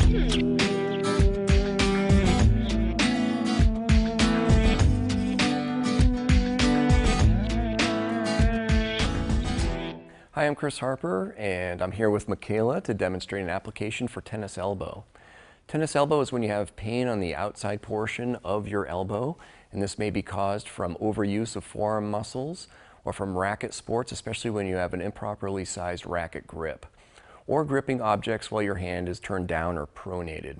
Hi, I'm Chris Harper, and I'm here with Michaela to demonstrate an application for tennis elbow. Tennis elbow is when you have pain on the outside portion of your elbow, and this may be caused from overuse of forearm muscles or from racket sports, especially when you have an improperly sized racket grip, or gripping objects while your hand is turned down or pronated.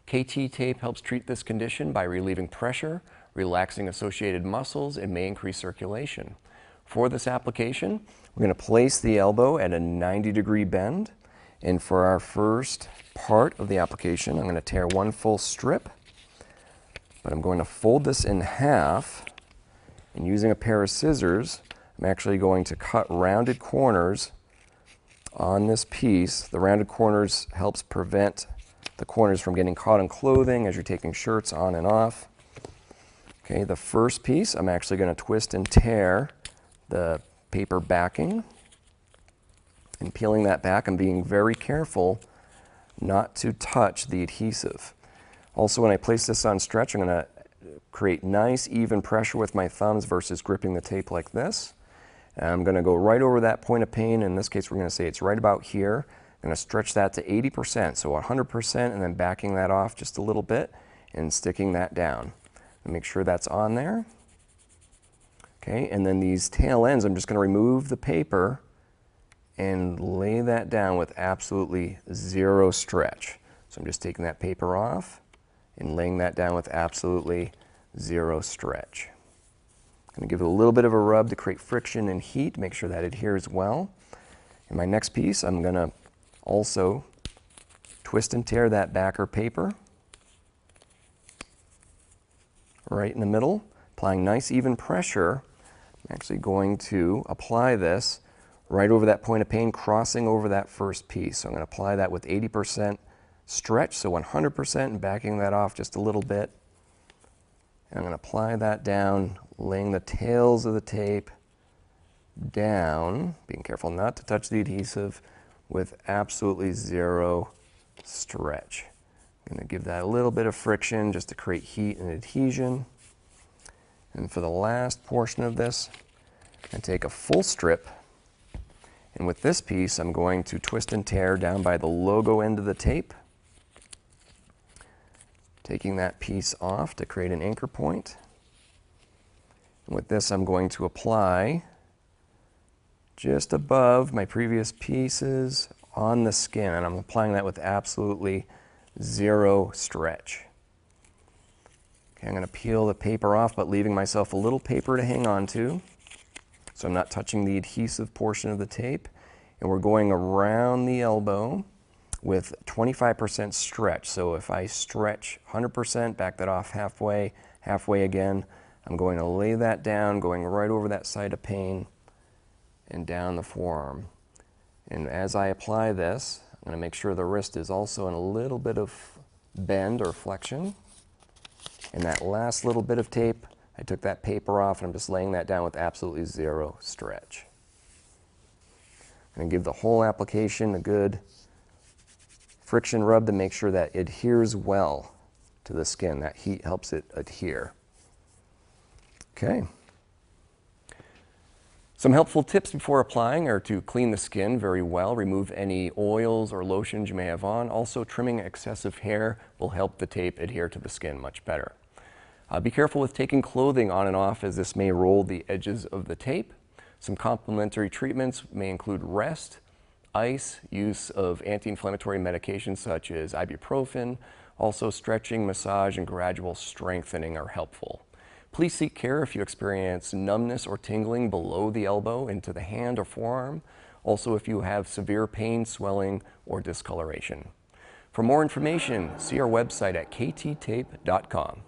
KT tape helps treat this condition by relieving pressure, relaxing associated muscles, and may increase circulation. For this application, we're going to place the elbow at a 90-degree bend, and for our first part of the application, I'm going to tear one full strip, but I'm going to fold this in half, and using a pair of scissors, I'm actually going to cut rounded corners on this piece. The rounded corners helps prevent the corners from getting caught in clothing as you're taking shirts on and off. Okay, the first piece, I'm actually going to twist and tear the paper backing, and peeling that back. I'm being very careful not to touch the adhesive. Also, when I place this on stretch, I'm going to create nice even pressure with my thumbs versus gripping the tape like this. And I'm going to go right over that point of pain. In this case, we're going to say it's right about here. I'm going to stretch that to 80%, so 100%, and then backing that off just a little bit and sticking that down. And make sure that's on there. Okay, and then these tail ends, I'm just going to remove the paper and lay that down with absolutely zero stretch. So I'm just taking that paper off and laying that down with absolutely zero stretch. I'm going to give it a little bit of a rub to create friction and heat, make sure that adheres well. In my next piece, I'm going to also twist and tear that backer paper right in the middle, applying nice even pressure. I'm actually going to apply this right over that point of pain, crossing over that first piece. So I'm going to apply that with 80% stretch, so 100%, and backing that off just a little bit. And I'm going to apply that down, laying the tails of the tape down, being careful not to touch the adhesive, with absolutely zero stretch. I'm going to give that a little bit of friction just to create heat and adhesion. And for the last portion of this, I take a full strip, and with this piece, I'm going to twist and tear down by the logo end of the tape, taking that piece off to create an anchor point. And with this, I'm going to apply just above my previous pieces on the skin, and I'm applying that with absolutely zero stretch. Okay, I'm going to peel the paper off, but leaving myself a little paper to hang on to, so I'm not touching the adhesive portion of the tape. And we're going around the elbow with 25% stretch. So if I stretch 100%, back that off halfway, halfway again, I'm going to lay that down, going right over that site of pain and down the forearm. And as I apply this, I'm going to make sure the wrist is also in a little bit of bend or flexion. And that last little bit of tape, I took that paper off and I'm just laying that down with absolutely zero stretch. I'm going to give the whole application a good friction rub to make sure that it adheres well to the skin. That heat helps it adhere. Okay. Some helpful tips before applying are to clean the skin very well, remove any oils or lotions you may have on. Also, trimming excessive hair will help the tape adhere to the skin much better. Be careful with taking clothing on and off, as this may roll the edges of the tape. Some complementary treatments may include rest, ice, use of anti-inflammatory medications such as ibuprofen. Also, stretching, massage, and gradual strengthening are helpful. Please seek care if you experience numbness or tingling below the elbow into the hand or forearm. Also, if you have severe pain, swelling, or discoloration. For more information, see our website at kttape.com.